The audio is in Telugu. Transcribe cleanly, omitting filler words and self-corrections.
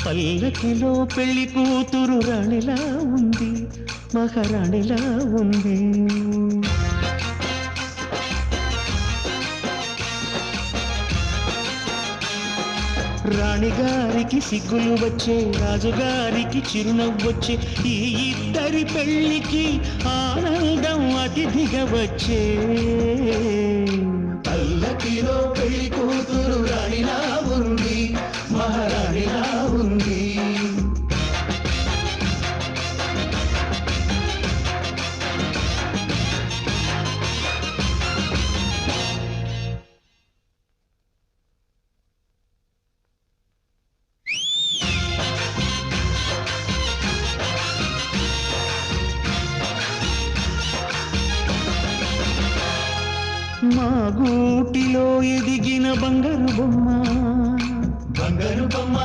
పల్లకిలో పెళ్లి కూతురు రాణిలా ఉంది, మహారాణిలా ఉంది. రాణిగారికి సిగ్గులు వచ్చే, రాజుగారికి చిరునవ్వొచ్చే, ఈ ఇద్దరి పెళ్లికి ఆనందం అతిథిగా వచ్చే. పల్లకిలో పెళ్లి కూతురు రాణిలా ఉంది, మహారాణిలా ఉంది. మా గూటిలో ఎదిగిన బంగారు బొమ్మ, బంగారు బొమ్మ.